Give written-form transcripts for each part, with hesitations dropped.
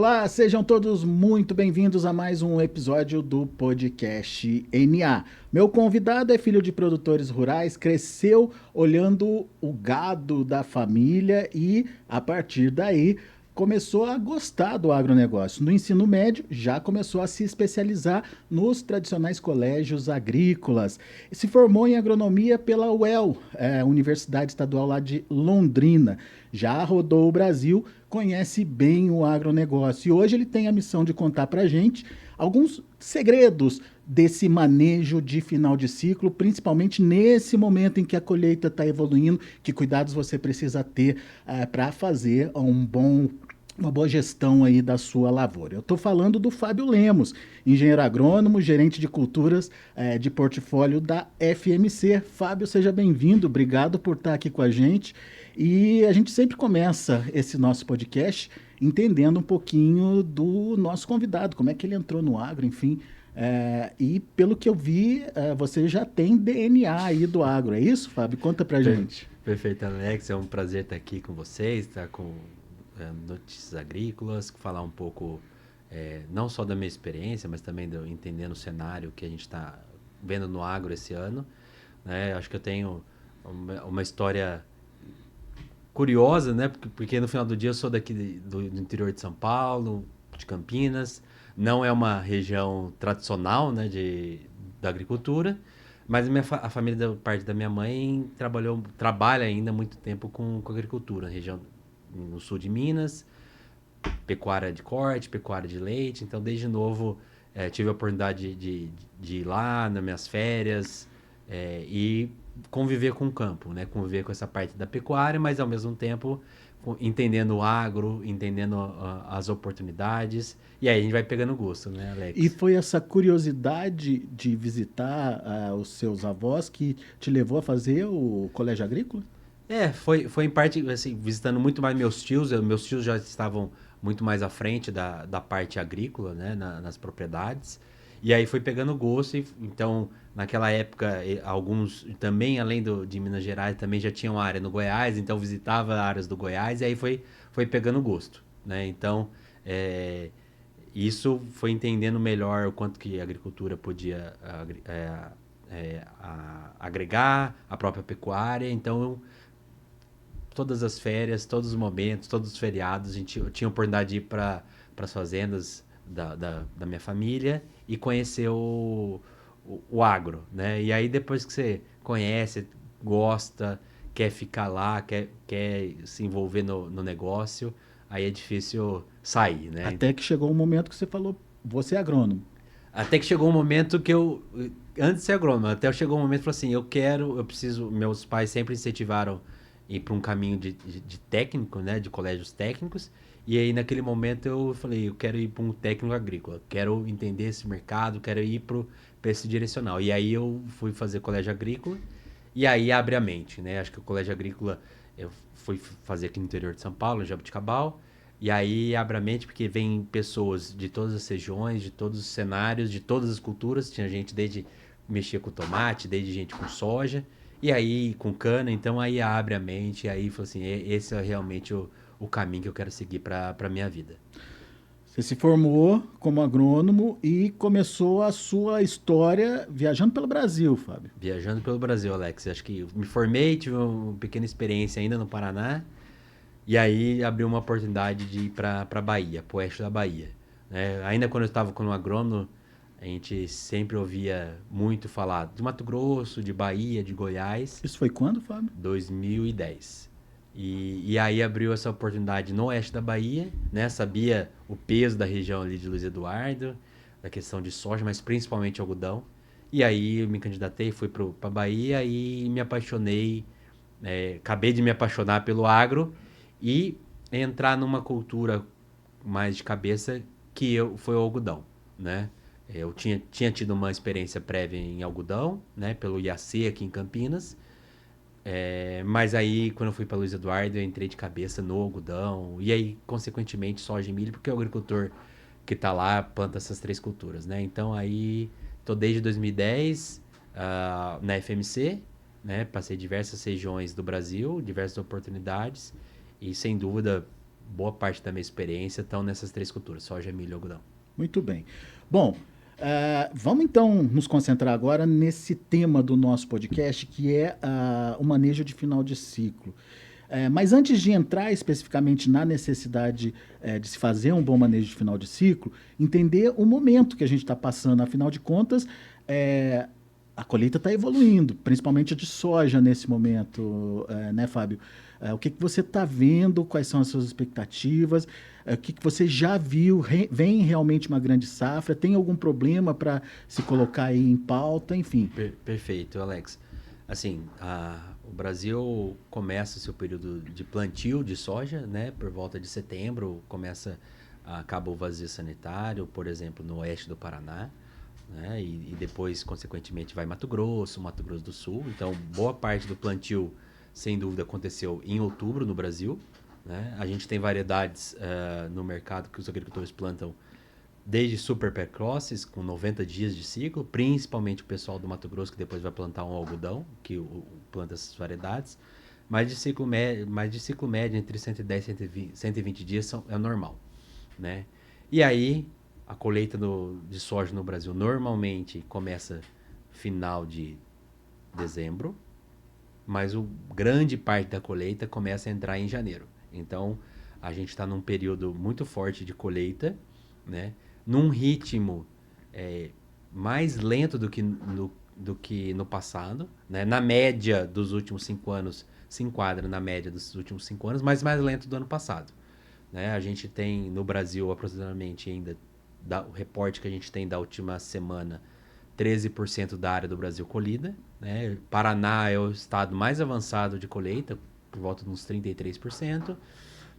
Olá, sejam todos muito bem-vindos a mais um episódio do podcast NA. Meu convidado é filho de produtores rurais, cresceu olhando o gado da família e, a partir daí, começou a gostar do agronegócio. No ensino médio, já começou a se especializar nos tradicionais colégios agrícolas. Se formou em agronomia pela UEL, Universidade Estadual lá de Londrina. Já rodou o Brasil, conhece bem o agronegócio. E hoje ele tem a missão de contar para a gente alguns segredos desse manejo de final de ciclo, principalmente nesse momento em que a colheita está evoluindo, que cuidados você precisa ter para fazer uma boa gestão aí da sua lavoura. Eu estou falando do Fábio Lemos, engenheiro agrônomo, gerente de culturas de portfólio da FMC. Fábio, seja bem-vindo, obrigado por estar aqui com a gente. E a gente sempre começa esse nosso podcast entendendo um pouquinho do nosso convidado, como é que ele entrou no agro, enfim. E pelo que eu vi, você já tem DNA aí do agro, é isso, Fábio? Conta pra gente. Perfeito, Alex. É um prazer estar aqui com vocês, estar com notícias agrícolas, falar um pouco não só da minha experiência, mas também entendendo o cenário que a gente está vendo no agro esse ano. Né? Acho que eu tenho uma história curiosa, né? Porque no final do dia eu sou daqui do interior de São Paulo, de Campinas. Não é uma região tradicional, né, da agricultura, mas a família da parte da minha mãe trabalha ainda há muito tempo com agricultura, na região no sul de Minas, pecuária de corte, pecuária de leite. Então, desde novo, tive a oportunidade de ir lá nas minhas férias e conviver com o campo, né? Conviver com essa parte da pecuária, mas ao mesmo tempo entendendo o agro, entendendo as oportunidades. E aí a gente vai pegando gosto, né, E Alex? foi essa curiosidade de visitar os seus avós que te levou a fazer o colégio agrícola? Foi em parte, assim, visitando muito mais meus tios. Meus tios já estavam muito mais à frente da parte agrícola, né, nas propriedades. E aí foi pegando gosto. Então, naquela época, alguns também, além de Minas Gerais, também já tinham área no Goiás. Então, visitava áreas do Goiás e aí foi pegando gosto, né? Então, é, isso foi entendendo melhor o quanto que a agricultura podia agregar, a própria pecuária. Então, todas as férias, todos os momentos, todos os feriados, eu tinha a oportunidade de ir para as fazendas da minha família e conhecer o agro, né? E aí depois que você conhece, gosta, quer ficar lá, quer se envolver no negócio, aí é difícil sair, né? Até que chegou um momento que você falou, você é agrônomo. Até que chegou um momento que antes de ser agrônomo, até chegou um momento que eu falei assim, eu preciso, meus pais sempre incentivaram ir para um caminho de técnico, né, de colégios técnicos, e aí naquele momento eu falei, eu quero ir para um técnico agrícola, quero entender esse mercado, quero ir para esse direcional. E aí eu fui fazer colégio agrícola, e aí abre a mente, né, acho que o colégio agrícola eu fui fazer aqui no interior de São Paulo, em Jaboticabal. E aí abre a mente porque vem pessoas de todas as regiões, de todos os cenários, de todas as culturas. Tinha gente desde mexer com tomate, desde gente com soja, e aí com cana. Então aí abre a mente, e aí falou assim, esse é realmente o caminho que eu quero seguir para a minha vida. Você se formou como agrônomo e começou a sua história viajando pelo Brasil, Fábio. Viajando pelo Brasil, Alex. Acho que me formei, tive uma pequena experiência ainda no Paraná, e aí abriu uma oportunidade de ir para Bahia, para o oeste da Bahia. Né? Ainda quando eu estava como agrônomo, a gente sempre ouvia muito falar de Mato Grosso, de Bahia, de Goiás, Isso foi quando, Fábio? 2010. E aí abriu essa oportunidade no oeste da Bahia, né? Sabia o peso da região ali de Luiz Eduardo, da questão de soja, mas principalmente algodão. E aí eu me candidatei, fui para Bahia e me apaixonei, acabei de me apaixonar pelo agro e entrar numa cultura mais de cabeça foi o algodão, né? Eu tinha tido uma experiência prévia em algodão, né? Pelo IAC aqui em Campinas. Mas aí, quando eu fui para Luiz Eduardo, eu entrei de cabeça no algodão. E aí, consequentemente, soja e milho, porque o agricultor que está lá planta essas três culturas, né? Então, aí, tô desde 2010 na FMC, né? Passei diversas regiões do Brasil, diversas oportunidades. E, sem dúvida, boa parte da minha experiência estão nessas 3 culturas, soja, milho e algodão. Muito bem. Bom, vamos então nos concentrar agora nesse tema do nosso podcast, que é o manejo de final de ciclo. Mas antes de entrar especificamente na necessidade de se fazer um bom manejo de final de ciclo, entender o momento que a gente está passando. Afinal de contas, a colheita está evoluindo, principalmente a de soja nesse momento, né, Fábio? O que você está vendo? Quais são as suas expectativas? O que você já viu? Vem realmente uma grande safra? Tem algum problema para se colocar aí em pauta? Enfim. Perfeito, Alex. Assim, o Brasil começa o seu período de plantio de soja, né? Por volta de setembro, acaba o vazio sanitário, por exemplo, no oeste do Paraná, né? E depois, consequentemente, vai Mato Grosso do Sul. Então, boa parte do plantio, sem dúvida, aconteceu em outubro no Brasil, né? A gente tem variedades no mercado que os agricultores plantam desde super precoces, com 90 dias de ciclo, principalmente o pessoal do Mato Grosso, que depois vai plantar um algodão, que planta essas variedades. Mas de ciclo médio entre 110 e 120 dias é normal, né? E aí, a colheita de soja no Brasil normalmente começa final de dezembro, mas grande parte da colheita começa a entrar em janeiro. Então, a gente está num período muito forte de colheita, né? Num ritmo mais lento do que no passado, né? Na média dos últimos 5 anos, se enquadra na média dos últimos 5 anos, mas mais lento do ano passado, né? A gente tem no Brasil aproximadamente ainda, o reporte que a gente tem da última semana, 13% da área do Brasil colhida, né? Paraná é o estado mais avançado de colheita, por volta de uns 33%.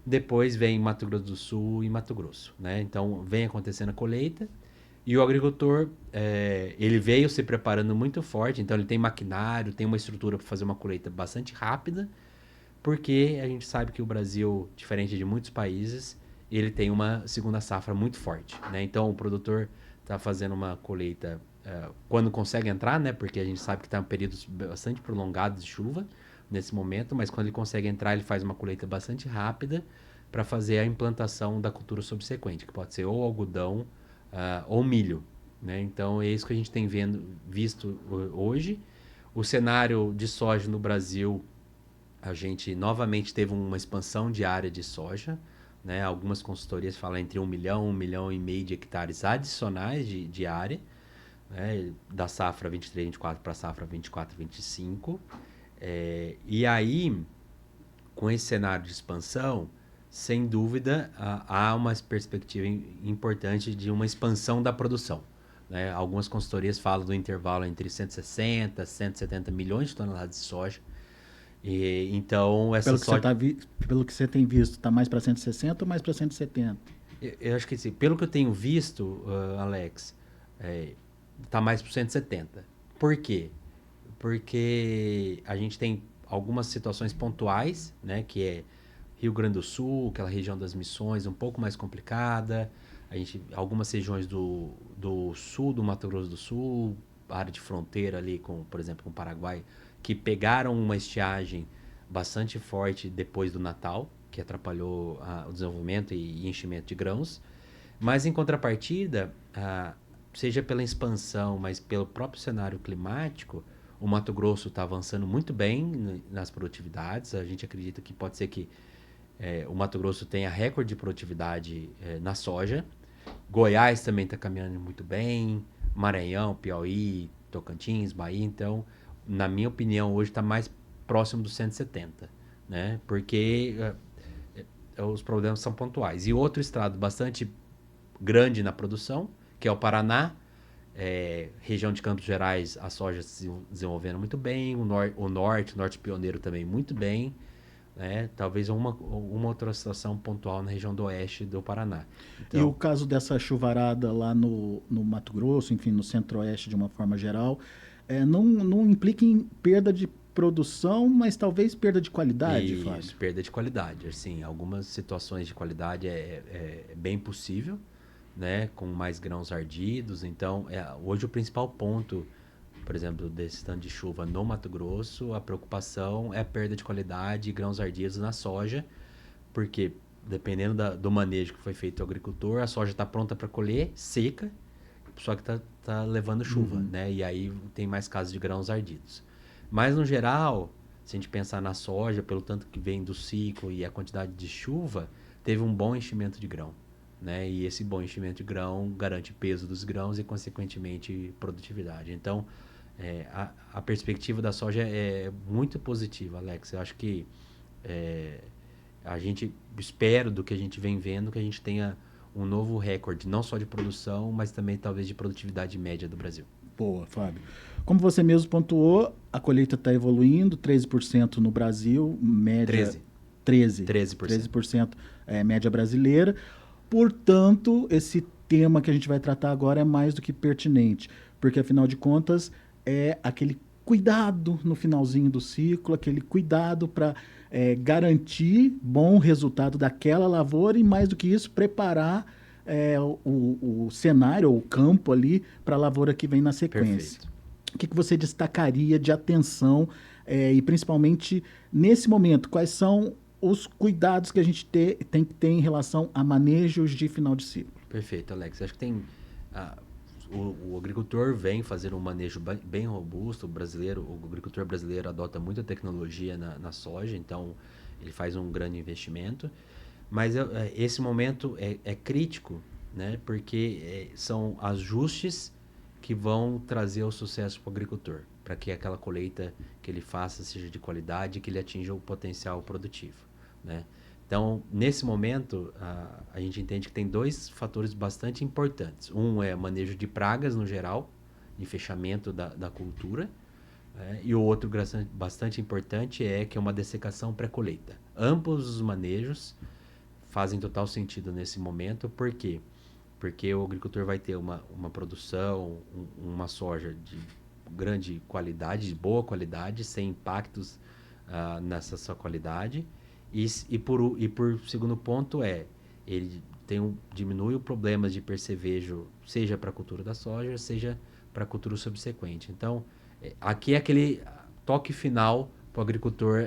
Depois vem Mato Grosso do Sul e Mato Grosso, né? Então vem acontecendo a colheita e o agricultor ele veio se preparando muito forte, então ele tem maquinário, tem uma estrutura para fazer uma colheita bastante rápida, porque a gente sabe que o Brasil, diferente de muitos países, ele tem uma segunda safra muito forte, né? Então o produtor está fazendo uma colheita quando consegue entrar, né? Porque a gente sabe que está em períodos bastante prolongados de chuva nesse momento, mas quando ele consegue entrar, ele faz uma colheita bastante rápida para fazer a implantação da cultura subsequente, que pode ser ou algodão ou milho, né? Então é isso que a gente tem visto hoje. O cenário de soja no Brasil, a gente novamente teve uma expansão de área de soja, né? Algumas consultorias falam entre 1 milhão e meio de hectares adicionais de área, né? Da safra 23-24 para a safra 24-25. E aí, com esse cenário de expansão, sem dúvida, há uma perspectiva importante de uma expansão da produção, né? Algumas consultorias falam do intervalo entre 160 e 170 milhões de toneladas de soja. Então, pelo que você tem visto, está mais para 160 ou mais para 170? Eu acho que assim, pelo que eu tenho visto, Alex, está mais para 170. Por quê? Porque a gente tem algumas situações pontuais, né, que é Rio Grande do Sul, aquela região das Missões, um pouco mais complicada. Algumas regiões do sul do Mato Grosso do Sul, área de fronteira ali com, por exemplo, com o Paraguai, que pegaram uma estiagem bastante forte depois do Natal, que atrapalhou o desenvolvimento e enchimento de grãos. Mas, em contrapartida, seja pela expansão, mas pelo próprio cenário climático, o Mato Grosso está avançando muito bem nas produtividades. A gente acredita que pode ser que o Mato Grosso tenha recorde de produtividade na soja. Goiás também está caminhando muito bem. Maranhão, Piauí, Tocantins, Bahia. Então, na minha opinião, hoje está mais próximo dos 170, né? Porque os problemas são pontuais. E outro estado bastante grande na produção, que é o Paraná, região de Campos Gerais, a soja se desenvolvendo muito bem, o norte pioneiro também muito bem, né? Talvez uma outra situação pontual na região do oeste do Paraná. Então, e o caso dessa chuvarada lá no Mato Grosso, enfim, no centro-oeste de uma forma geral, não implica em perda de produção, mas talvez perda de qualidade, Fábio? Isso, perda de qualidade. Assim, algumas situações de qualidade é bem possível, né, com mais grãos ardidos. Então, hoje o principal ponto, por exemplo, desse tanto de chuva no Mato Grosso, a preocupação é a perda de qualidade e grãos ardidos na soja, porque dependendo do manejo que foi feito ao agricultor, a soja está pronta para colher, seca, só que tá levando chuva, né? E aí tem mais casos de grãos ardidos. Mas, no geral, se a gente pensar na soja, pelo tanto que vem do ciclo e a quantidade de chuva, teve um bom enchimento de grão, né? E esse bom enchimento de grão garante peso dos grãos e, consequentemente, produtividade. Então, a perspectiva da soja é muito positiva, Alex. Eu acho que a gente espera do que a gente vem vendo que a gente tenha um novo recorde, não só de produção, mas também talvez de produtividade média do Brasil. Boa, Fábio. Como você mesmo pontuou, a colheita está evoluindo, 13% no Brasil, média... 13% média brasileira. Portanto, esse tema que a gente vai tratar agora é mais do que pertinente, porque, afinal de contas, é aquele cuidado no finalzinho do ciclo, aquele cuidado para garantir bom resultado daquela lavoura e, mais do que isso, preparar o cenário, o campo ali para a lavoura que vem na sequência. Perfeito. O que você destacaria de atenção e, principalmente, nesse momento, quais são os cuidados que a gente tem que ter em relação a manejos de final de ciclo? Perfeito, Alex. Acho que tem... O agricultor vem fazer um manejo bem robusto. O agricultor brasileiro adota muita tecnologia na soja, então ele faz um grande investimento. Mas esse momento é crítico, né? Porque são ajustes que vão trazer o sucesso para o agricultor, para que aquela colheita que ele faça seja de qualidade e que ele atinja o potencial produtivo, né? Então, nesse momento, a gente entende que tem dois fatores bastante importantes. Um é manejo de pragas no geral, e fechamento da cultura, né? E o outro bastante importante é que é uma dessecação pré-colheita. Ambos os manejos fazem total sentido nesse momento. Por quê? Porque o agricultor vai ter uma produção, uma soja de grande qualidade, de boa qualidade, sem impactos nessa sua qualidade. E por segundo ponto ele diminui o problema de percevejo, seja para a cultura da soja, seja para a cultura subsequente. Então, aqui é aquele toque final para o agricultor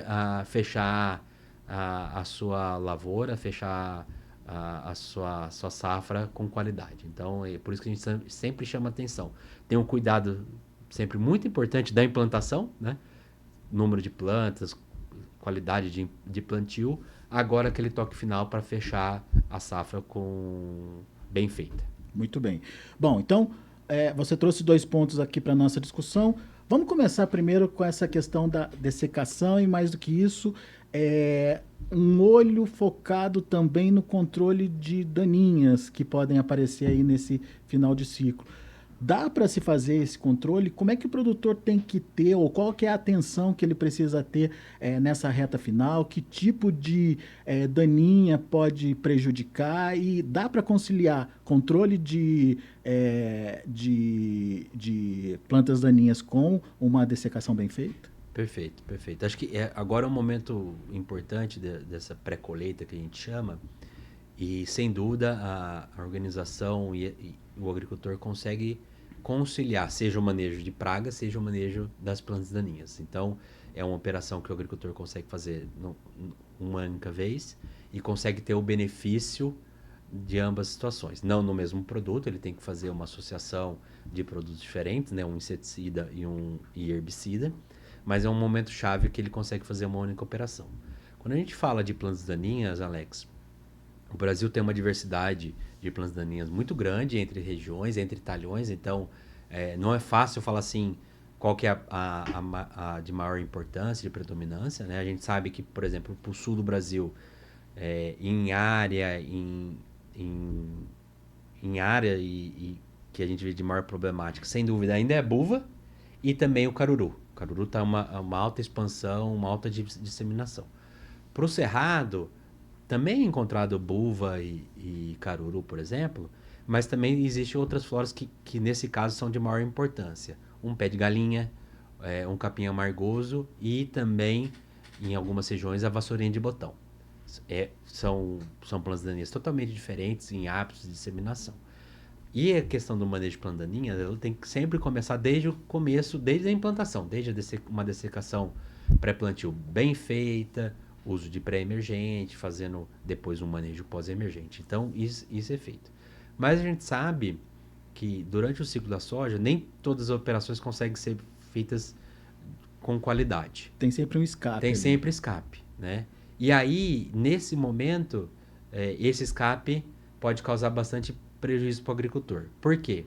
fechar a sua lavoura, fechar a sua safra com qualidade. Então, é por isso que a gente sempre chama atenção. Tem um cuidado sempre muito importante da implantação, né? Número de plantas, qualidade de plantio, agora aquele toque final para fechar a safra bem feita. Muito bem. Bom, então, você trouxe 2 pontos aqui para a nossa discussão. Vamos começar primeiro com essa questão da dessecação e, mais do que isso, um olho focado também no controle de daninhas que podem aparecer aí nesse final de ciclo. Dá para se fazer esse controle? Como é que o produtor tem que ter, ou qual que é a atenção que ele precisa ter nessa reta final? Que tipo de daninha pode prejudicar? E dá para conciliar controle de plantas daninhas com uma dessecação bem feita? Perfeito, perfeito. Acho que agora é um momento importante dessa pré-colheita que a gente chama, e sem dúvida a organização e o agricultor consegue conciliar, seja o manejo de pragas, seja o manejo das plantas daninhas. Então, é uma operação que o agricultor consegue fazer uma única vez e consegue ter o benefício de ambas as situações. Não no mesmo produto, ele tem que fazer uma associação de produtos diferentes, né? Um inseticida e herbicida, mas é um momento chave que ele consegue fazer uma única operação. Quando a gente fala de plantas daninhas, Alex, o Brasil tem uma diversidade de plantas daninhas muito grande entre regiões, entre talhões, então não é fácil falar assim qual que é a de maior importância, de predominância, né? A gente sabe que, por exemplo, para o sul do Brasil, em área e que a gente vê de maior problemática, sem dúvida, ainda é a buva e também o caruru. O caruru está uma alta expansão, uma alta disseminação. Para o cerrado, também é encontrado buva e caruru, por exemplo, mas também existem outras floras que nesse caso são de maior importância. Um pé de galinha, um capim amargoso e também, em algumas regiões, a vassourinha de botão. São plantas daninhas totalmente diferentes em hábitos de disseminação. E a questão do manejo de plantas daninhas, ela tem que sempre começar desde o começo, desde a implantação, desde uma dessecação pré-plantio bem feita, uso de pré-emergente, fazendo depois um manejo pós-emergente. Então, isso é feito. Mas a gente sabe que durante o ciclo da soja, nem todas as operações conseguem ser feitas com qualidade. Tem sempre um escape. Tem ali. sempre escape, né? E aí, nesse momento, esse escape pode causar bastante prejuízo para o agricultor. Por quê?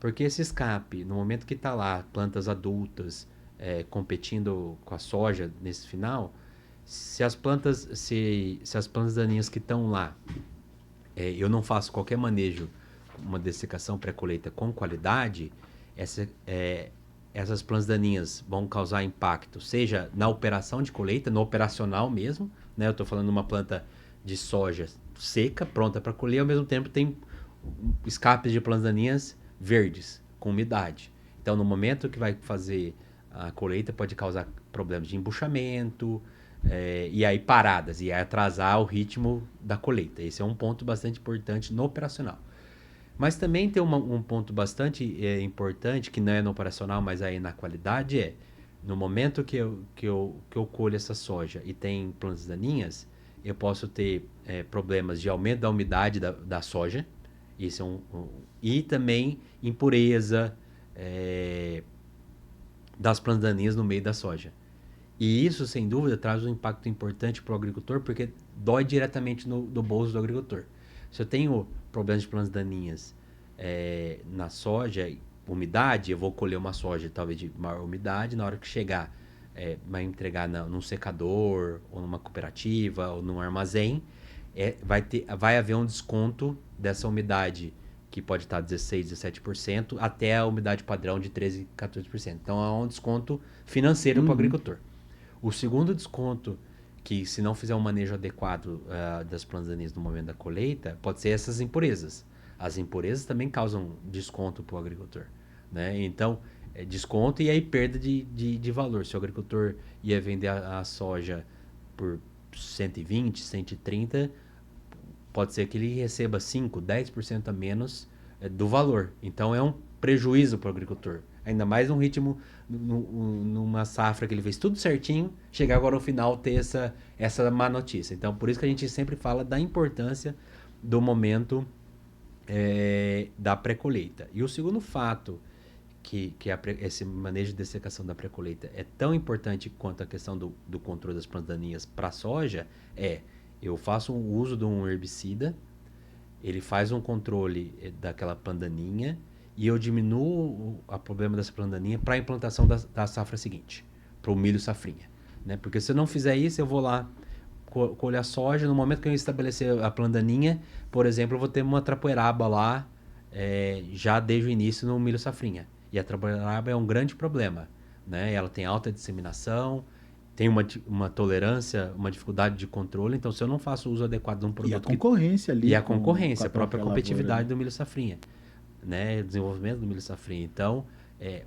Porque esse escape, no momento que está lá, plantas adultas competindo com a soja nesse final, se as plantas daninhas que estão lá, eu não faço qualquer manejo, uma dessecação pré-colheita com qualidade, essas plantas daninhas vão causar impacto, seja na operação de colheita, no operacional mesmo, né? Eu estou falando de uma planta de soja seca, pronta para colher, ao mesmo tempo tem escapes de plantas daninhas verdes, com umidade. Então, no momento que vai fazer a colheita, pode causar problemas de embuchamento, e aí paradas, e aí atrasar o ritmo da colheita. Esse é um ponto bastante importante no operacional. Mas também tem um ponto bastante importante, que não é no operacional, mas aí na qualidade, no momento que eu colho essa soja e tem plantas daninhas, eu posso ter problemas de aumento da umidade da soja, isso e também impureza das plantas daninhas no meio da soja. E isso, sem dúvida, traz um impacto importante para o agricultor, porque dói diretamente no bolso do agricultor. Se eu tenho problemas de plantas daninhas na soja, umidade, eu vou colher uma soja talvez de maior umidade, na hora que chegar, vai entregar num secador, ou numa cooperativa, ou num armazém, vai haver um desconto dessa umidade, que pode estar 16%, 17%, até a umidade padrão de 13%, 14%. Então, é um desconto financeiro para o agricultor. O segundo desconto, que se não fizer um manejo adequado das plantas daninhas no momento da colheita, pode ser essas impurezas. As impurezas também causam desconto para o agricultor, né? Então, desconto e aí perda de valor. Se o agricultor ia vender a soja por 120, 130, pode ser que ele receba 5%, 10% a menos do valor. Então, é um prejuízo para o agricultor. Ainda mais num ritmo, numa safra que ele fez tudo certinho, chegar agora ao final ter essa má notícia. Então, por isso que a gente sempre fala da importância do momento da pré-colheita. E o segundo fato que esse manejo de dessecação da pré-colheita é tão importante quanto a questão do controle das plantas daninhas para a soja eu faço um uso de um herbicida, ele faz um controle daquela planta daninha, e eu diminuo o problema dessa planta daninha para a implantação da safra seguinte, para o milho safrinha, né? Porque se eu não fizer isso, eu vou lá colher a soja, no momento que eu estabelecer a planta daninha, por exemplo, eu vou ter uma trapoeraba lá, já desde o início no milho safrinha. E a trapoeraba é um grande problema, né? Ela tem alta disseminação, tem uma tolerância, uma dificuldade de controle, então se eu não faço o uso adequado de um produto... E a concorrência ali. E a concorrência, a própria competitividade lavoura, do milho safrinha, né? O desenvolvimento do milho safrinha. Então,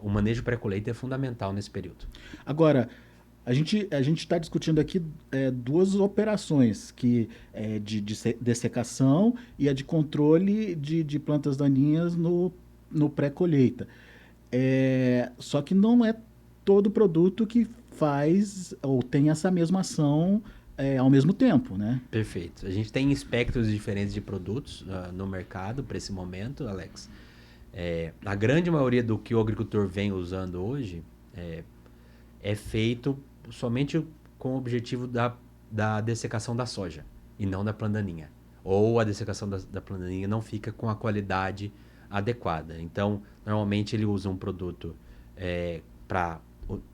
o manejo pré-colheita é fundamental nesse período. Agora, a gente está discutindo aqui duas operações, que de dessecação e a de controle de plantas daninhas no pré-colheita. Só que não é todo produto que faz ou tem essa mesma ação ao mesmo tempo, né? Perfeito. A gente tem espectros diferentes de produtos no mercado para esse momento, Alex. A grande maioria do que o agricultor vem usando hoje é feito somente com o objetivo da dessecação da soja e não da planta daninha. Ou a dessecação da planta daninha não fica com a qualidade adequada. Então, normalmente ele usa um produto para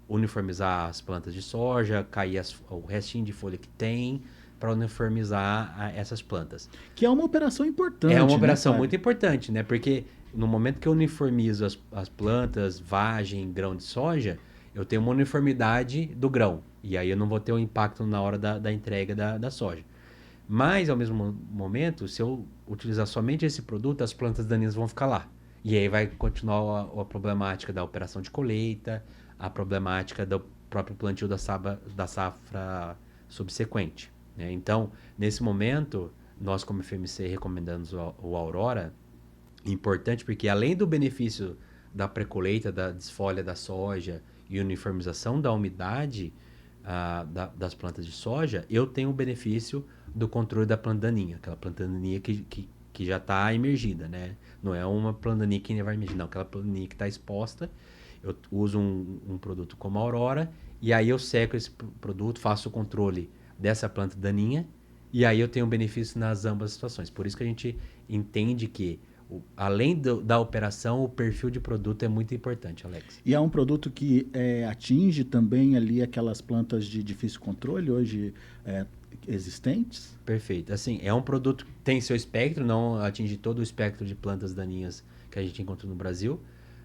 uniformizar as plantas de soja, cair o restinho de folha que tem, para uniformizar essas plantas. Que é uma operação importante. É uma operação, né, muito importante, né? Porque no momento que eu uniformizo as plantas, vagem, grão de soja, eu tenho uma uniformidade do grão. E aí eu não vou ter um impacto na hora da entrega da soja. Mas, ao mesmo momento, se eu utilizar somente esse produto, as plantas daninhas vão ficar lá. E aí vai continuar a problemática da operação de colheita, a problemática do próprio plantio da safra subsequente, né? Então, nesse momento, nós como FMC recomendamos o Aurora, importante porque além do benefício da pré-colheita, da desfolha da soja e uniformização da umidade, das plantas de soja, eu tenho o benefício do controle da planta daninha, aquela planta daninha que já está emergida, né? Não é uma planta daninha que vai emergir, não, aquela planta daninha que está exposta. Eu uso um produto como a Aurora, e aí eu seco esse produto, faço o controle dessa planta daninha, e aí eu tenho benefício nas ambas situações. Por isso que a gente entende que, além da operação, o perfil de produto é muito importante, Alex. E é um produto que atinge também ali aquelas plantas de difícil controle hoje existentes? Perfeito. Assim, é um produto que tem seu espectro, não atinge todo o espectro de plantas daninhas que a gente encontra no Brasil,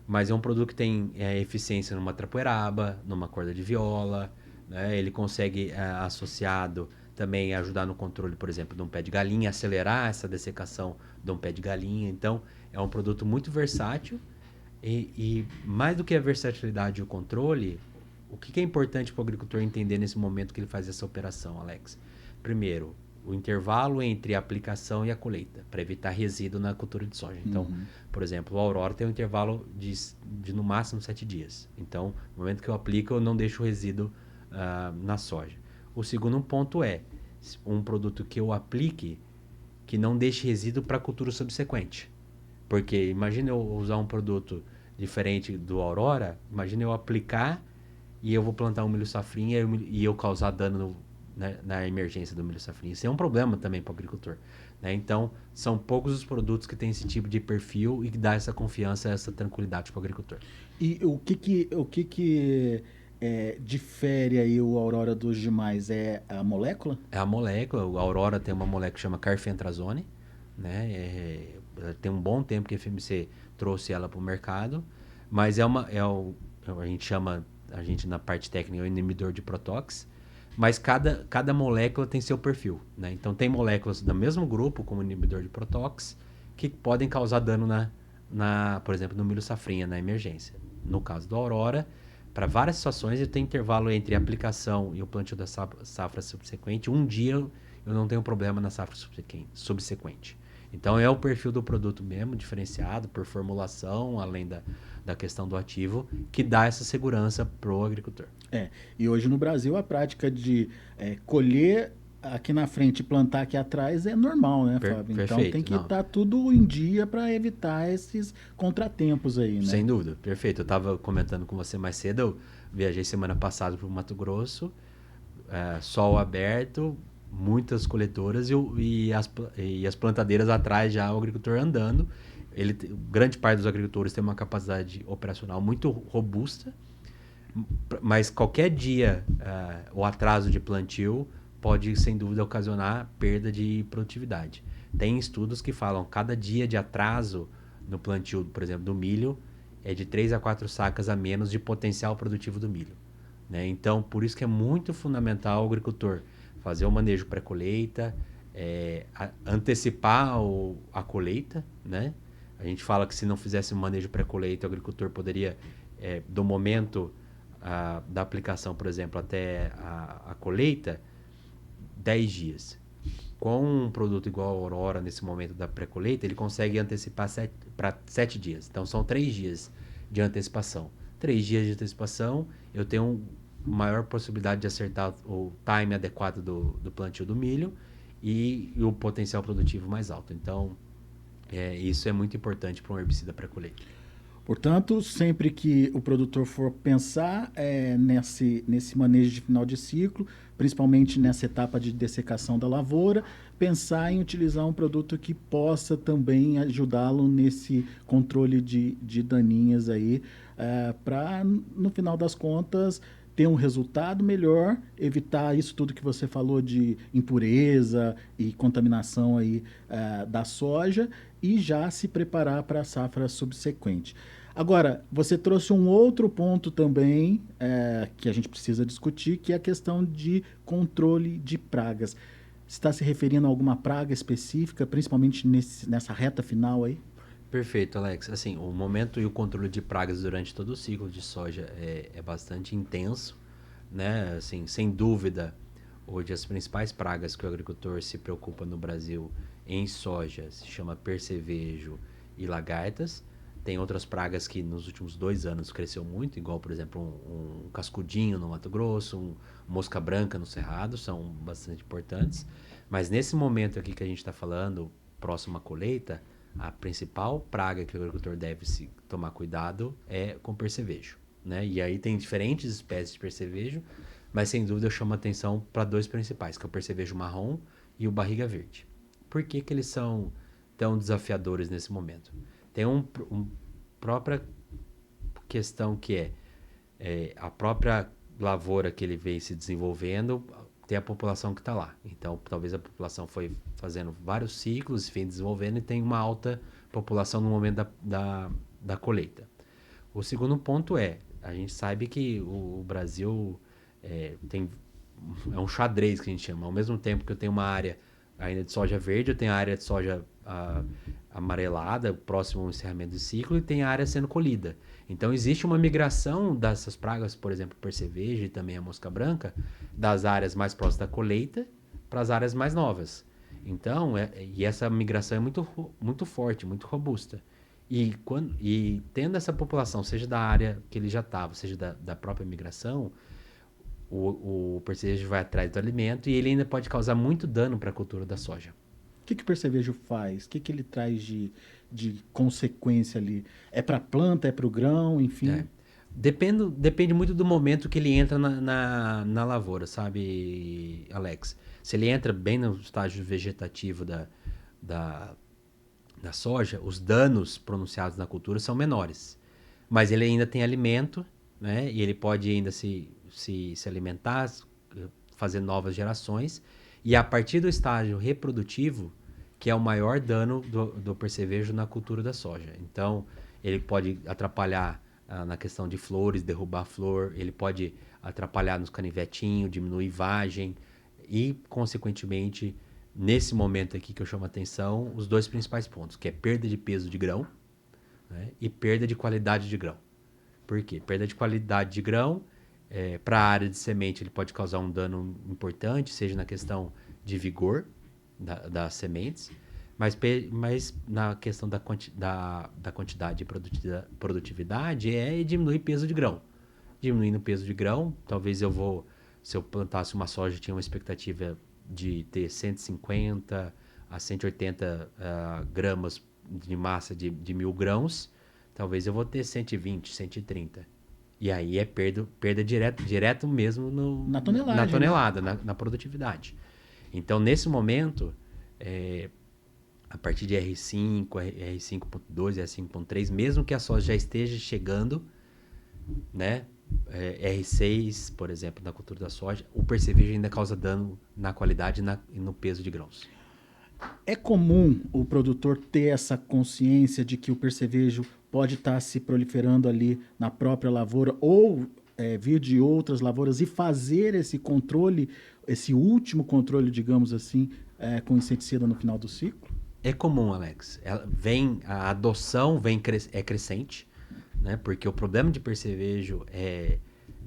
mas é um produto que tem eficiência numa trapoeraba, numa corda de viola, né? Ele consegue, associado, também ajudar no controle, por exemplo, de um pé de galinha, acelerar essa dessecação de um pé de galinha. Então, é um produto muito versátil e mais do que a versatilidade e o controle, o que é importante para o agricultor entender nesse momento que ele faz essa operação, Alex? Primeiro, o intervalo entre a aplicação e a colheita, para evitar resíduo na cultura de soja. Então, por exemplo, o Aurora tem um intervalo de no máximo 7 dias. Então, no momento que eu aplico, eu não deixo resíduo na soja. O segundo ponto é um produto que eu aplique que não deixe resíduo para a cultura subsequente. Porque imagina eu usar um produto diferente do Aurora, imagina eu aplicar e eu vou plantar um milho safrinha e eu causar dano na emergência do milho safrinha. Isso é um problema também para o agricultor, né? Então, são poucos os produtos que têm esse tipo de perfil e que dá essa confiança, essa tranquilidade para o agricultor. E o que difere aí o Aurora dos demais? É a molécula? É a molécula, a Aurora tem uma molécula que chama carfentrazone, né? Tem um bom tempo que a FMC trouxe ela para o mercado, mas a gente na parte técnica é o inibidor de protox, mas cada molécula tem seu perfil, né? Então tem moléculas do mesmo grupo, como inibidor de protox, que podem causar dano por exemplo, no milho safrinha, na emergência. No caso do Aurora, para várias situações, ele tem intervalo entre a aplicação e o plantio da safra subsequente. Um dia eu não tenho problema na safra subsequente. Então é o perfil do produto mesmo, diferenciado por formulação, além da questão do ativo, que dá essa segurança para o agricultor. E hoje no Brasil a prática de colher aqui na frente e plantar aqui atrás é normal, né, Fábio? Então Perfeito, tem que estar tudo em dia para evitar esses contratempos aí, né? Sem dúvida, perfeito. Eu estava comentando com você mais cedo, eu viajei semana passada para o Mato Grosso, sol aberto, muitas coletoras e as plantadeiras atrás já, o agricultor andando. Grande parte dos agricultores tem uma capacidade operacional muito robusta, mas qualquer dia o atraso de plantio pode, sem dúvida, ocasionar perda de produtividade. Tem estudos que falam que cada dia de atraso no plantio, por exemplo, do milho, é de 3 a 4 sacas a menos de potencial produtivo do milho, né? Então, por isso que é muito fundamental o agricultor fazer o manejo pré-colheita, antecipar a colheita, né? A gente fala que se não fizesse o manejo pré-colheita, o agricultor poderia, do momento da aplicação, por exemplo, até a colheita, 10 dias. Com um produto igual a Aurora, nesse momento da pré-colheita, ele consegue antecipar para 7 dias. Então, são 3 dias de antecipação. 3 dias de antecipação, eu tenho maior possibilidade de acertar o time adequado do plantio do milho e o potencial produtivo mais alto. Então, isso é muito importante para um herbicida pré-colheita. Portanto, sempre que o produtor for pensar nesse manejo de final de ciclo, principalmente nessa etapa de dessecação da lavoura, pensar em utilizar um produto que possa também ajudá-lo nesse controle de daninhas aí, para, no final das contas, ter um resultado melhor, evitar isso tudo que você falou de impureza e contaminação aí, da soja e já se preparar para a safra subsequente. Agora, você trouxe um outro ponto também que a gente precisa discutir, que é a questão de controle de pragas. Você está se referindo a alguma praga específica, principalmente nessa reta final aí? Perfeito, Alex. Assim, o momento e o controle de pragas durante todo o ciclo de soja é bastante intenso, né? Assim, sem dúvida, hoje as principais pragas que o agricultor se preocupa no Brasil em soja se chama percevejo e lagartas. tem outras pragas que nos últimos 2 anos cresceu muito, igual, por exemplo, um cascudinho no Mato Grosso, mosca branca no Cerrado, são bastante importantes. Mas nesse momento aqui que a gente está falando, próximo à colheita, a principal praga que o agricultor deve se tomar cuidado é com percevejo, né? E aí tem diferentes espécies de percevejo, mas sem dúvida eu chamo a atenção para 2 principais, que é o percevejo marrom e o barriga verde. Por que que eles são tão desafiadores nesse momento? Tem uma própria questão que a própria lavoura que ele vem se desenvolvendo, tem a população que está lá. Então, talvez a população foi fazendo vários ciclos, vem desenvolvendo e tem uma alta população no momento da colheita. O segundo ponto a gente sabe que o Brasil é um xadrez que a gente chama. Ao mesmo tempo que eu tenho uma área ainda de soja verde, eu tenho a área de soja amarelada, próximo ao encerramento do ciclo, e tem a área sendo colhida. Então, existe uma migração dessas pragas, por exemplo, percevejo e também a mosca branca, das áreas mais próximas da colheita para as áreas mais novas. Então, e essa migração é muito forte, muito robusta. E tendo essa população, seja da área que ele já estava, seja da própria migração, o percevejo vai atrás do alimento e ele ainda pode causar muito dano para a cultura da soja. O que o percevejo faz? O que ele traz de consequência ali? É para a planta, é para o grão, enfim? Depende muito do momento que ele entra na lavoura, sabe, Alex? Se ele entra bem no estágio vegetativo da soja, os danos pronunciados na cultura são menores. Mas ele ainda tem alimento, né? E ele pode ainda se alimentar, fazer novas gerações. E a partir do estágio reprodutivo, que é o maior dano do percevejo na cultura da soja. Então, ele pode atrapalhar na questão de flores, derrubar a flor, ele pode atrapalhar nos canivetinhos, diminuir vagem e, consequentemente, nesse momento aqui que eu chamo a atenção, os 2 principais pontos, que é perda de peso de grão, né, e perda de qualidade de grão. Por quê? Perda de qualidade de grão, para a área de semente ele pode causar um dano importante, seja na questão de vigor das sementes, mas na questão da quantidade e produtividade diminuir peso de grão. Diminuindo o peso de grão, talvez se eu plantasse uma soja, tinha uma expectativa de ter 150 a 180 gramas de massa de 1.000 grãos, talvez eu vou ter 120, 130. E aí é perda direto mesmo Na tonelagem, na tonelada, né? na produtividade. Então, nesse momento, a partir de R5, R5.2, R5.3, mesmo que a soja já esteja chegando, né, R6, por exemplo, na cultura da soja, o percevejo ainda causa dano na qualidade e no peso de grãos. É comum o produtor ter essa consciência de que o percevejo pode estar se proliferando ali na própria lavoura ou vir de outras lavouras e fazer esse controle, esse último controle, digamos assim, com inseticida no final do ciclo? É comum, Alex. A adoção é crescente, né? Porque o problema de percevejo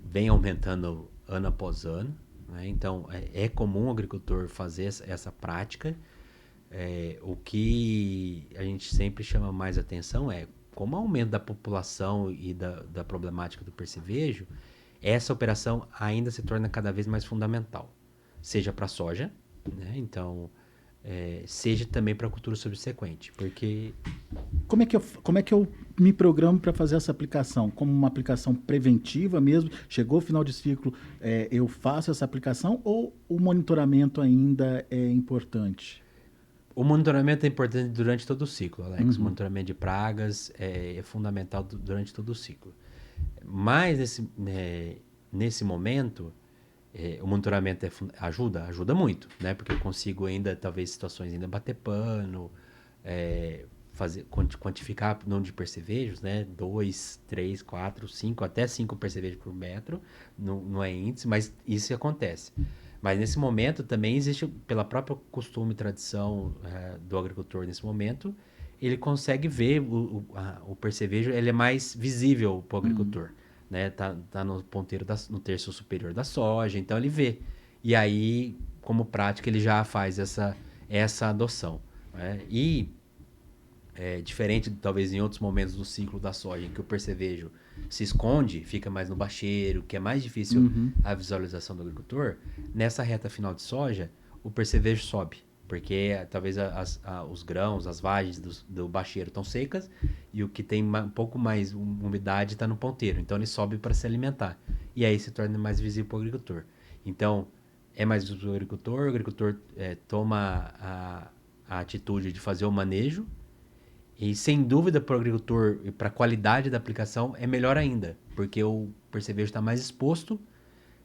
vem aumentando ano após ano, né? Então, é comum o agricultor fazer essa prática. O que a gente sempre chama mais atenção como o aumento da população e da problemática do percevejo, essa operação ainda se torna cada vez mais fundamental, seja para a soja, né? Então, seja também para a cultura subsequente, porque... Como é que eu me programo para fazer essa aplicação? Como uma aplicação preventiva mesmo? Chegou o final de ciclo, eu faço essa aplicação ou o monitoramento ainda é importante? O monitoramento é importante durante todo o ciclo, Alex. Uhum. O monitoramento de pragas é fundamental durante todo o ciclo. Mas nesse momento, o monitoramento ajuda muito, né? Porque eu consigo ainda, talvez, situações ainda bater pano, quantificar o número de percevejos, né? 2, 3, 4, 5, até 5 percevejos por metro. Não é índice, mas isso acontece. Mas nesse momento também existe, pela própria costume e tradição do agricultor nesse momento, ele consegue ver o percevejo, ele é mais visível para o agricultor, né? Tá no ponteiro, no terço superior da soja, então ele vê. E aí, como prática, ele já faz essa adoção, né? E diferente, talvez, em outros momentos do ciclo da soja, em que o percevejo se esconde, fica mais no bacheiro, que é mais difícil a visualização do agricultor, nessa reta final de soja, o percevejo sobe. Porque talvez os grãos, as vagens do bacheiro estão secas e o que tem um pouco mais umidade está no ponteiro. Então ele sobe para se alimentar. E aí se torna mais visível para o agricultor. Então é mais visível para o agricultor toma a atitude de fazer o manejo. E sem dúvida para o agricultor e para a qualidade da aplicação é melhor ainda. Porque o percevejo está mais exposto,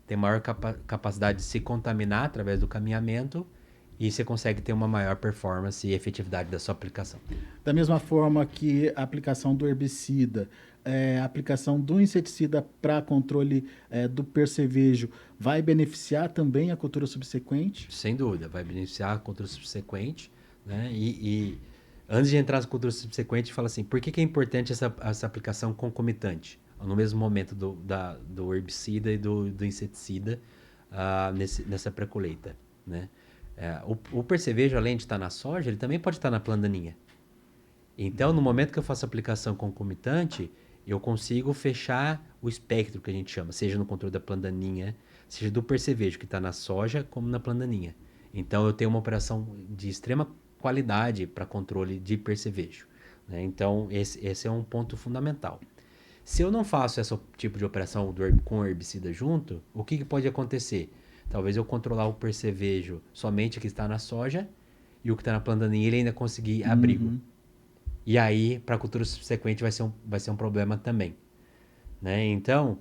tem maior capacidade de se contaminar através do caminhamento. E você consegue ter uma maior performance e efetividade da sua aplicação. Da mesma forma que a aplicação do herbicida, a aplicação do inseticida para controle do percevejo vai beneficiar também a cultura subsequente? Sem dúvida, vai beneficiar a cultura subsequente. Né? E antes de entrar na cultura subsequente, fala assim, por que é importante essa aplicação concomitante? No mesmo momento do herbicida e do inseticida nessa pré-colheita, né? O percevejo, além de estar na soja, ele também pode estar na planta daninha. Então, no momento que eu faço aplicação concomitante, eu consigo fechar o espectro que a gente chama, seja no controle da planta daninha, seja do percevejo que está na soja, como na planta daninha. Então, eu tenho uma operação de extrema qualidade para controle de percevejo. Né? Então, esse é um ponto fundamental. Se eu não faço esse tipo de operação com o herbicida junto, o que pode acontecer? Talvez eu controlar o percevejo somente o que está na soja e o que está na planta daninha ele ainda conseguir abrigo. E aí, para a cultura subsequente, vai ser um problema também. Né? Então,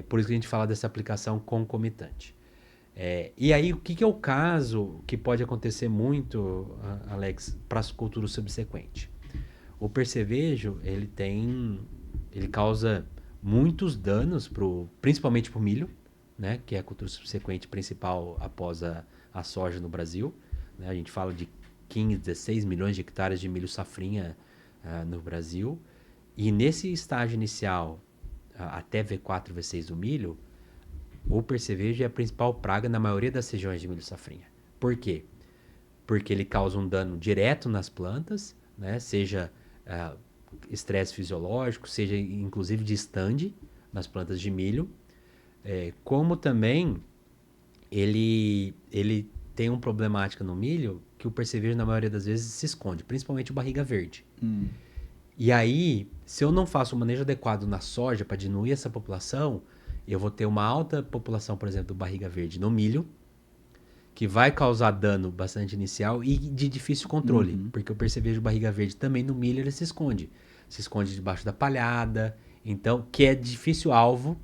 por isso que a gente fala dessa aplicação concomitante. E aí, o que é o caso que pode acontecer muito, Alex, para a cultura subsequente? O percevejo, ele causa muitos danos, principalmente para o milho, né, que é a cultura subsequente principal após a soja no Brasil. Né? A gente fala de 15, 16 milhões de hectares de milho safrinha no Brasil. E nesse estágio inicial, até V4, V6 do milho, o percevejo é a principal praga na maioria das regiões de milho safrinha. Por quê? Porque ele causa um dano direto nas plantas, né? Seja estresse fisiológico, seja inclusive de stand nas plantas de milho. Como também ele tem uma problemática no milho que o percevejo, na maioria das vezes, se esconde, principalmente o barriga verde. E aí, se eu não faço o manejo adequado na soja para diminuir essa população, eu vou ter uma alta população, por exemplo, do barriga verde no milho, que vai causar dano bastante inicial e de difícil controle, porque o percevejo barriga verde também no milho ele se esconde debaixo da palhada, então que é difícil alvo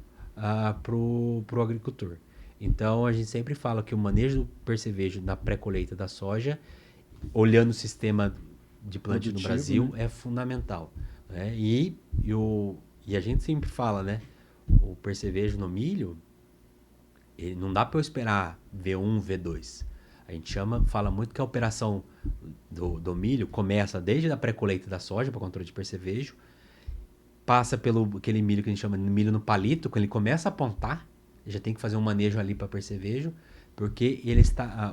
pro agricultor. Então, a gente sempre fala que o manejo do percevejo na pré-colheita da soja, olhando o sistema de plantio no Brasil, né? É fundamental. Né? E a gente sempre fala, né? O percevejo no milho, ele não dá para eu esperar V1, V2. A gente fala muito que a operação do milho começa desde a pré-colheita da soja, para controle de percevejo, passa pelo aquele milho que a gente chama de milho no palito, quando ele começa a apontar, já tem que fazer um manejo ali para percevejo, porque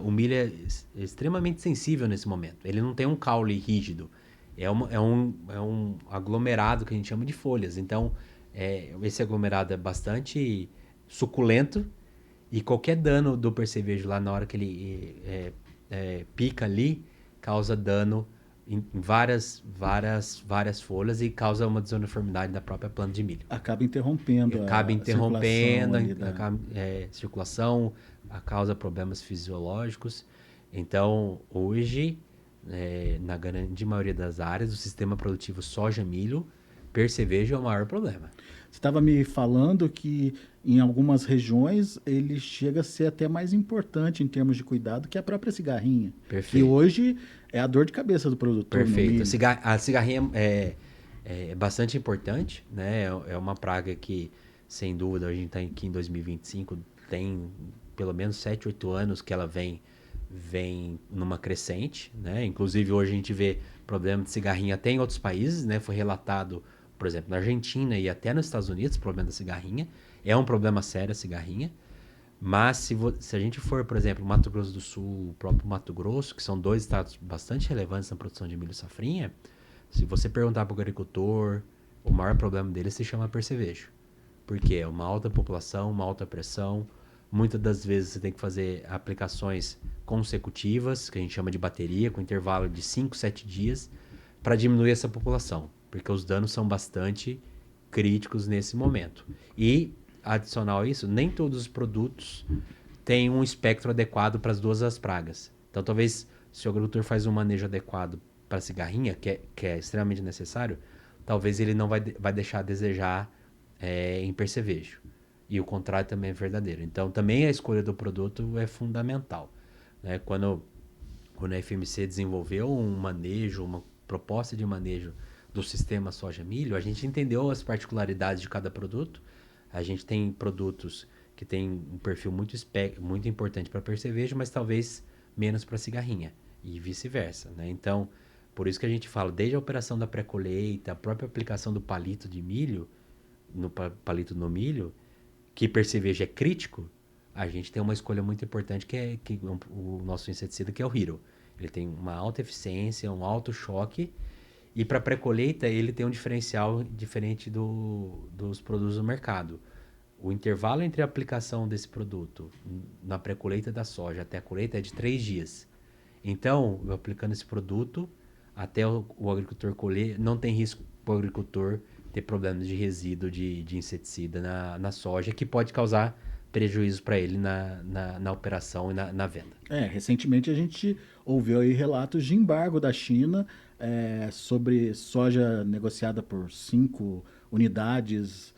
o milho é extremamente sensível nesse momento. Ele não tem um caule rígido, é um aglomerado que a gente chama de folhas. Então, esse aglomerado é bastante suculento e qualquer dano do percevejo lá na hora que ele pica ali, causa dano em várias folhas e causa uma desuniformidade da própria planta de milho. Acaba interrompendo a circulação, causa problemas fisiológicos. Então, hoje, na grande maioria das áreas, o sistema produtivo soja-milho, percevejo é o maior problema. Você estava me falando que em algumas regiões ele chega a ser até mais importante em termos de cuidado que a própria cigarrinha. Perfeito. Que hoje é a dor de cabeça do produtor. Perfeito. A cigarrinha é bastante importante, né? É uma praga que, sem dúvida, a gente está aqui em 2025, tem pelo menos 7, 8 anos que ela vem numa crescente, né? Inclusive, hoje a gente vê problema de cigarrinha até em outros países, né? Foi relatado, por exemplo, na Argentina e até nos Estados Unidos, o problema da cigarrinha. É um problema sério a cigarrinha. Mas se a gente for, por exemplo, Mato Grosso do Sul, o próprio Mato Grosso, que são 2 estados bastante relevantes na produção de milho safrinha, Se você perguntar para o agricultor, o maior problema dele se chama percevejo. Porque é uma alta população, uma alta pressão. Muitas das vezes você tem que fazer aplicações consecutivas, que a gente chama de bateria, com intervalo de 5, 7 dias, para diminuir essa população. Porque os danos são bastante críticos nesse momento. E, adicional a isso, nem todos os produtos têm um espectro adequado para as duas as pragas. Então, talvez, se o agricultor faz um manejo adequado para a cigarrinha, que é extremamente necessário, talvez ele não vai deixar a desejar em percevejo. E o contrário também é verdadeiro. Então, também a escolha do produto é fundamental. Né? Quando a FMC desenvolveu um manejo, uma proposta de manejo do sistema soja-milho, a gente entendeu as particularidades de cada produto. A gente tem produtos que têm um perfil muito importante para percevejo, mas talvez menos para cigarrinha, e vice-versa. Né? Então, por isso que a gente fala, desde a operação da pré-colheita, a própria aplicação do palito de milho, no palito no milho, que percevejo é crítico, a gente tem uma escolha muito importante que é o nosso inseticida, que é o Hero. Ele tem uma alta eficiência, um alto choque, e para pré-colheita ele tem um diferencial diferente dos produtos do mercado. O intervalo entre a aplicação desse produto na pré-colheita da soja até a colheita é de 3 dias. Então, eu aplicando esse produto, até o agricultor colher, não tem risco para o agricultor ter problemas de resíduo de inseticida na soja, que pode causar prejuízo para ele na operação e na venda. Recentemente a gente ouviu aí relatos de embargo da China sobre soja negociada por 5 unidades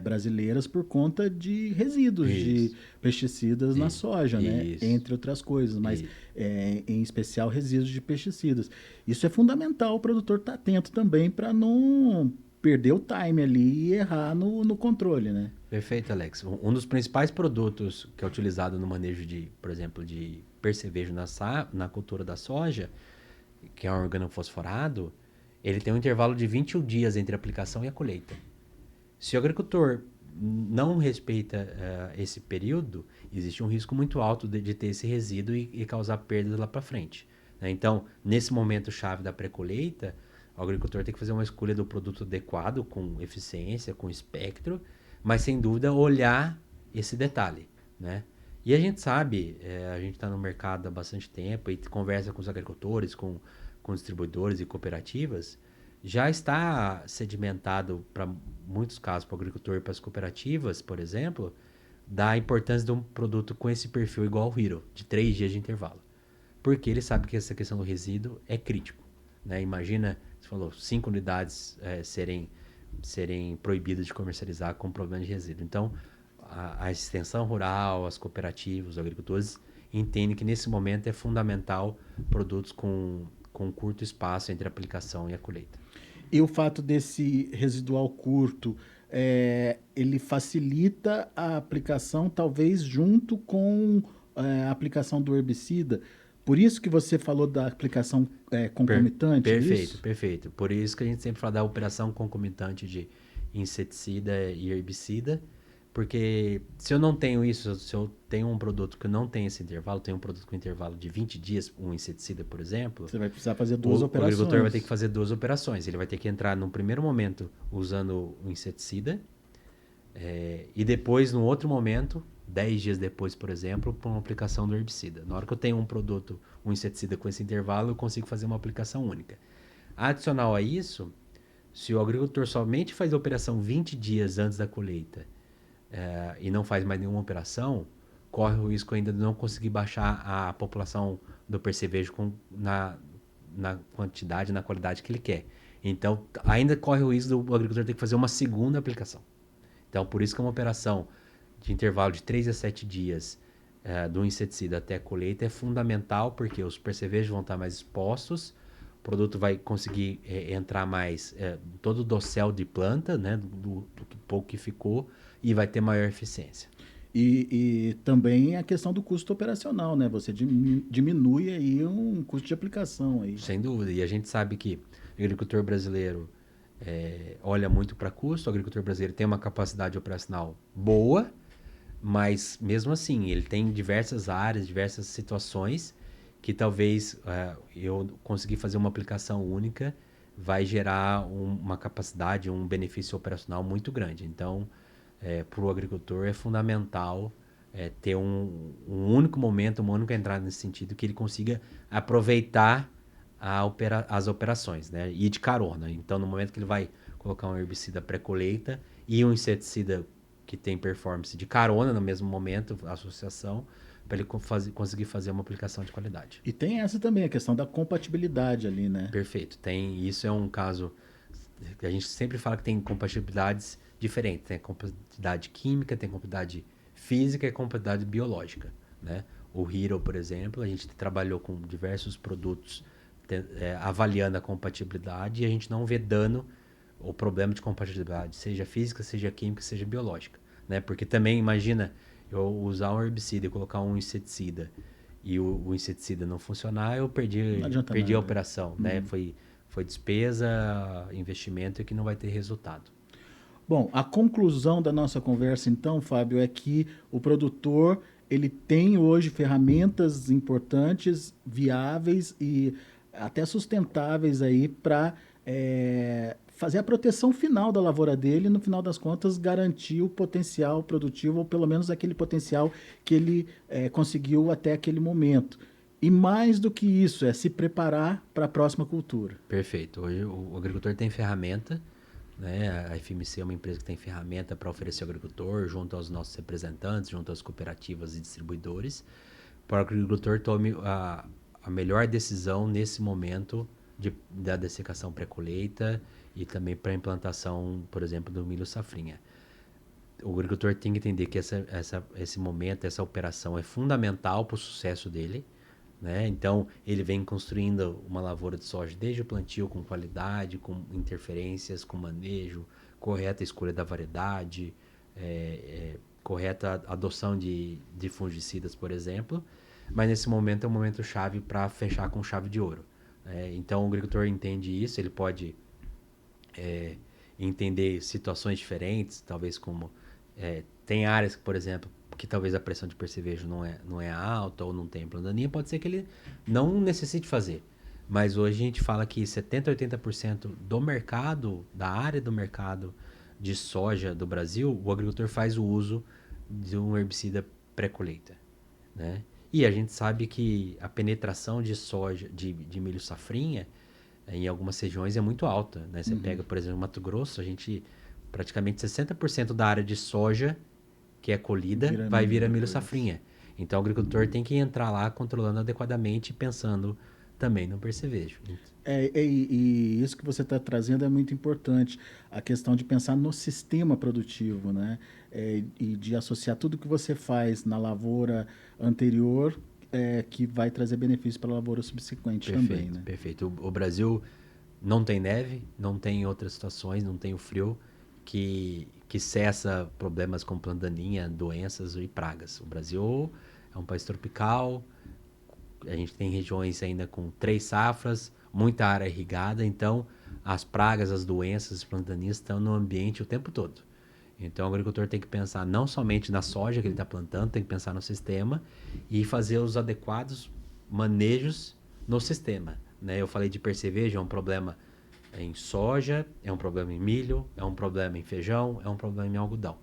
brasileiras por conta de resíduos de pesticidas na soja, né? Entre outras coisas, mas em especial resíduos de pesticidas. Isso é fundamental o produtor estar atento também para não perder o time ali e errar no controle, né? Perfeito, Alex. Um dos principais produtos que é utilizado no manejo por exemplo, de percevejo na cultura da soja, que é um organofosforado, ele tem um intervalo de 21 dias entre a aplicação e a colheita. Se o agricultor não respeita esse período, existe um risco muito alto de ter esse resíduo e causar perdas lá para frente. Né? Então, nesse momento chave da pré-colheita, o agricultor tem que fazer uma escolha do produto adequado, com eficiência, com espectro, mas sem dúvida olhar esse detalhe. Né? E a gente sabe, a gente está no mercado há bastante tempo e conversa com os agricultores, com distribuidores e cooperativas, já está sedimentado para muitos casos, para o agricultor e para as cooperativas, por exemplo, da importância de um produto com esse perfil igual ao Hero, de 3 dias de intervalo. Porque ele sabe que essa questão do resíduo é crítico. Né? Imagina, você falou, 5 unidades serem proibidas de comercializar com problema de resíduo. Então, a extensão rural, as cooperativas, os agricultores entendem que nesse momento é fundamental produtos com curto espaço entre a aplicação e a colheita. E o fato desse residual curto, ele facilita a aplicação, talvez junto com a aplicação do herbicida. Por isso que você falou da aplicação concomitante? Perfeito, perfeito. Por isso que a gente sempre fala da operação concomitante de inseticida e herbicida, porque se eu não tenho isso, se eu tenho um produto que não tem esse intervalo, tenho um produto com intervalo de 20 dias, um inseticida, por exemplo... Você vai precisar fazer duas operações. O agricultor vai ter que fazer 2 operações. Ele vai ter que entrar num primeiro momento usando o inseticida e depois, num outro momento, 10 dias depois, por exemplo, com uma aplicação do herbicida. Na hora que eu tenho um produto, um inseticida com esse intervalo, eu consigo fazer uma aplicação única. Adicional a isso, se o agricultor somente faz a operação 20 dias antes da colheita e não faz mais nenhuma operação, corre o risco ainda de não conseguir baixar a população do percevejo na quantidade, na qualidade que ele quer. Então, ainda corre o risco do agricultor ter que fazer uma segunda aplicação. Então, por isso que uma operação de intervalo de 3 a 7 dias do inseticida até a colheita é fundamental, porque os percevejos vão estar mais expostos, o produto vai conseguir entrar mais todo o dossel de planta, né, do pouco que ficou, e vai ter maior eficiência. E também a questão do custo operacional, né? Você diminui aí um custo de aplicação. Aí. Sem dúvida. E a gente sabe que o agricultor brasileiro olha muito para custo, o agricultor brasileiro tem uma capacidade operacional boa, mas mesmo assim ele tem diversas áreas, diversas situações que talvez eu conseguir fazer uma aplicação única vai gerar uma capacidade, um benefício operacional muito grande. Então, para o agricultor é fundamental ter um único momento, uma única entrada nesse sentido, que ele consiga aproveitar as operações, né? E de carona. Então, no momento que ele vai colocar um herbicida pré-colheita e um inseticida que tem performance de carona no mesmo momento, associação, para ele conseguir fazer uma aplicação de qualidade. E tem essa também, a questão da compatibilidade ali, né? Perfeito. Isso é um caso que a gente sempre fala que tem compatibilidades diferentes. Tem compatibilidade química, tem compatibilidade física e compatibilidade biológica, né? O Hero, por exemplo, a gente trabalhou com diversos produtos avaliando a compatibilidade e a gente não vê dano ou problema de compatibilidade, seja física, seja química, seja biológica, né? Porque também, imagina, eu usar um herbicida e colocar um inseticida e o inseticida não funcionar, eu Não adianta perdi a nada. operação, né? Foi despesa, investimento que não vai ter resultado. Bom, a conclusão da nossa conversa, então, Fábio, é que o produtor ele tem hoje ferramentas importantes, viáveis e até sustentáveis aí para fazer a proteção final da lavoura dele e, no final das contas, garantir o potencial produtivo, ou pelo menos aquele potencial que ele conseguiu até aquele momento. E mais do que isso, é se preparar para a próxima cultura. Perfeito. Hoje o agricultor tem ferramenta, né? A FMC é uma empresa que tem ferramenta para oferecer ao agricultor, junto aos nossos representantes, junto às cooperativas e distribuidores, para que o agricultor tome a melhor decisão nesse momento da dessecação pré-colheita e também para a implantação, por exemplo, do milho safrinha. O agricultor tem que entender que esse momento, essa operação é fundamental para o sucesso dele, né? Então, ele vem construindo uma lavoura de soja desde o plantio com qualidade, com interferências, com manejo, correta escolha da variedade, correta adoção de fungicidas, por exemplo. Mas nesse momento é um momento chave para fechar com chave de ouro. Então, o agricultor entende isso, ele pode entender situações diferentes, talvez como... tem áreas, por exemplo, que talvez a pressão de percevejo não é alta ou não tem plantaninha, pode ser que ele não necessite fazer. Mas hoje a gente fala que 70% a 80% do mercado, da área do mercado de soja do Brasil, o agricultor faz o uso de um herbicida pré-colheita, né? E a gente sabe que a penetração de soja, de milho safrinha, em algumas regiões é muito alta, né? Você pega, por exemplo, Mato Grosso, a gente praticamente 60% da área de soja que é colhida vai vir a milho safrinha. Então o agricultor tem que entrar lá controlando adequadamente e pensando também no percevejo. E isso que você está trazendo é muito importante, a questão de pensar no sistema produtivo, né? E de associar tudo que você faz na lavoura anterior, que vai trazer benefício para a lavoura subsequente também, né? Perfeito. O Brasil não tem neve, não tem outras situações, não tem o frio que cessa problemas como planta daninha, doenças e pragas. O Brasil é um país tropical, a gente tem regiões ainda com 3 safras, muita área irrigada, então as pragas, as doenças, as plantas daninhas estão no ambiente o tempo todo. Então o agricultor tem que pensar não somente na soja que ele está plantando, tem que pensar no sistema e fazer os adequados manejos no sistema, né? Eu falei de percevejo, é um problema em soja, é um problema em milho, é um problema em feijão, é um problema em algodão,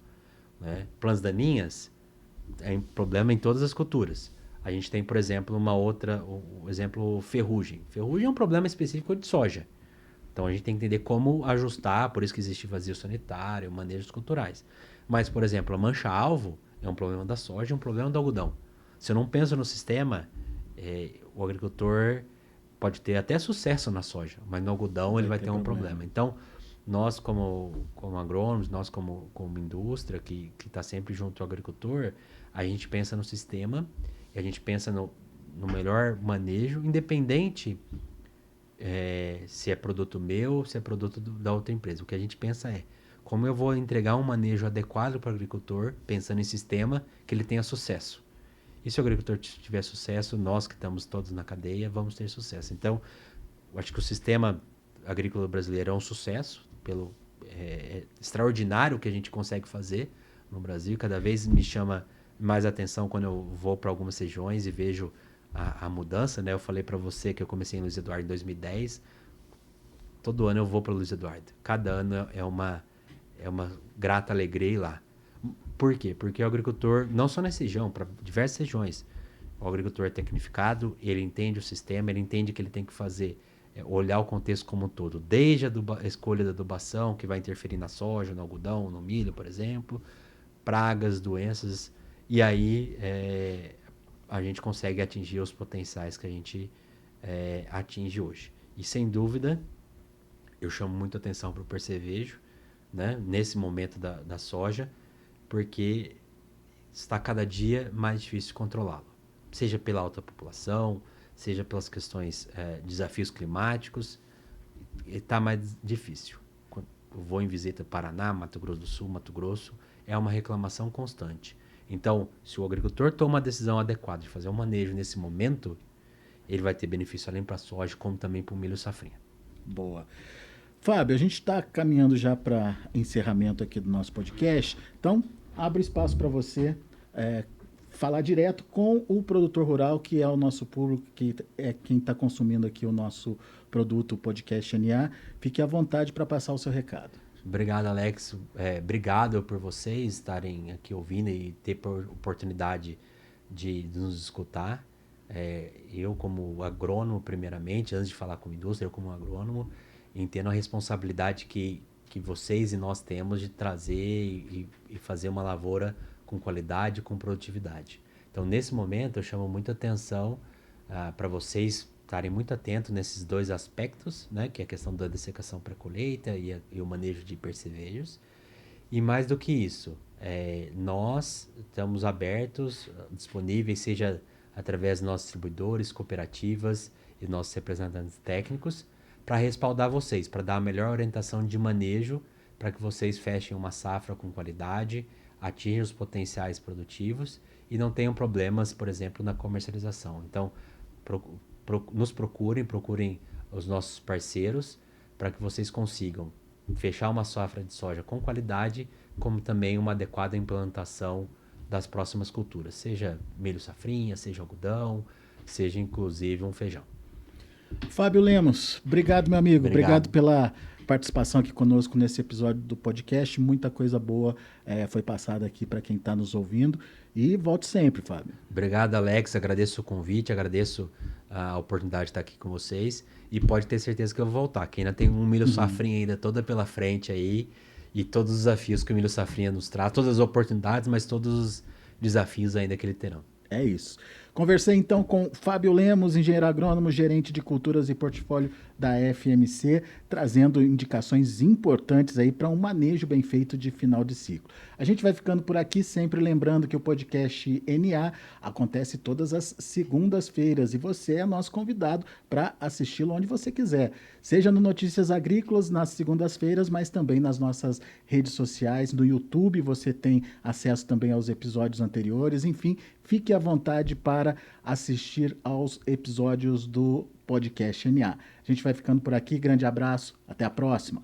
né? Plantas daninhas é um problema em todas as culturas. A gente tem, por exemplo, o exemplo ferrugem. Ferrugem é um problema específico de soja. Então a gente tem que entender como ajustar, por isso que existe vazio sanitário, manejos culturais. Mas, por exemplo, a mancha-alvo é um problema da soja, é um problema do algodão. Se eu não penso no sistema, o agricultor pode ter até sucesso na soja, mas no algodão ele vai ter um problema. Então, nós como agrônomos, nós como indústria que está sempre junto ao agricultor, a gente pensa no sistema e a gente pensa no melhor manejo, independente se é produto meu, se é produto da outra empresa. O que a gente pensa é como eu vou entregar um manejo adequado para o agricultor, pensando em sistema que ele tenha sucesso. E se o agricultor tiver sucesso, nós que estamos todos na cadeia, vamos ter sucesso. Então, eu acho que o sistema agrícola brasileiro é um sucesso, pelo extraordinário que a gente consegue fazer no Brasil. Cada vez me chama mais atenção quando eu vou para algumas regiões e vejo a mudança, né? Eu falei para você que eu comecei em Luiz Eduardo em 2010. todo ano eu vou para Luiz Eduardo. Cada ano é uma grata alegria ir lá. Por quê? Porque o agricultor, não só nessa região, para diversas regiões, o agricultor é tecnificado, ele entende o sistema, ele entende que ele tem que fazer, olhar o contexto como um todo, desde a escolha da adubação, que vai interferir na soja, no algodão, no milho, por exemplo, pragas, doenças, e aí a gente consegue atingir os potenciais que a gente atinge hoje. E sem dúvida, eu chamo muita atenção para o percevejo, né, nesse momento da soja, porque está cada dia mais difícil de controlá-lo. Seja pela alta população, seja pelas questões, desafios climáticos, está mais difícil. Quando eu vou em visita ao Paraná, Mato Grosso do Sul, Mato Grosso, é uma reclamação constante. Então, se o agricultor toma a decisão adequada de fazer um manejo nesse momento, ele vai ter benefício além para a soja, como também para o milho safrinha. Boa. Fábio, a gente está caminhando já para encerramento aqui do nosso podcast, então abre espaço para você falar direto com o produtor rural, que é o nosso público, que é quem está consumindo aqui o nosso produto, o podcast NA. Fique à vontade para passar o seu recado. Obrigado, Alex. Obrigado por vocês estarem aqui ouvindo e ter oportunidade de nos escutar. Eu, como agrônomo, primeiramente, antes de falar como indústria, eu como agrônomo, entendo a responsabilidade que vocês e nós temos de trazer e fazer uma lavoura com qualidade, com produtividade. Então, nesse momento, eu chamo muita atenção para vocês estarem muito atentos nesses dois aspectos, né, que é a questão da dessecação pré-colheita e o manejo de percevejos. E mais do que isso, nós estamos abertos, disponíveis, seja através dos nossos distribuidores, cooperativas e nossos representantes técnicos, para respaldar vocês, para dar a melhor orientação de manejo, para que vocês fechem uma safra com qualidade, atinjam os potenciais produtivos e não tenham problemas, por exemplo, na comercialização. Então, nos procurem os nossos parceiros, para que vocês consigam fechar uma safra de soja com qualidade, como também uma adequada implantação das próximas culturas, seja milho safrinha, seja algodão, seja inclusive um feijão. Fábio Lemos, obrigado, meu amigo. Obrigado pela participação aqui conosco nesse episódio do podcast. Muita coisa boa foi passada aqui para quem está nos ouvindo. E volte sempre, Fábio. Obrigado, Alex. Agradeço o convite, agradeço a oportunidade de estar aqui com vocês. E pode ter certeza que eu vou voltar, que ainda tem um milho safrinha ainda toda pela frente aí. E todos os desafios que o milho safrinha nos traz, todas as oportunidades, mas todos os desafios ainda que ele terão. É isso. Conversei então com Fábio Lemos, engenheiro agrônomo, gerente de culturas e portfólio da FMC, trazendo indicações importantes aí para um manejo bem feito de final de ciclo. A gente vai ficando por aqui, sempre lembrando que o podcast NA acontece todas as segundas-feiras e você é nosso convidado para assisti-lo onde você quiser, seja no Notícias Agrícolas nas segundas-feiras, mas também nas nossas redes sociais, no YouTube você tem acesso também aos episódios anteriores, enfim, fique à vontade para assistir aos episódios do podcast NA. A gente vai ficando por aqui, grande abraço, até a próxima!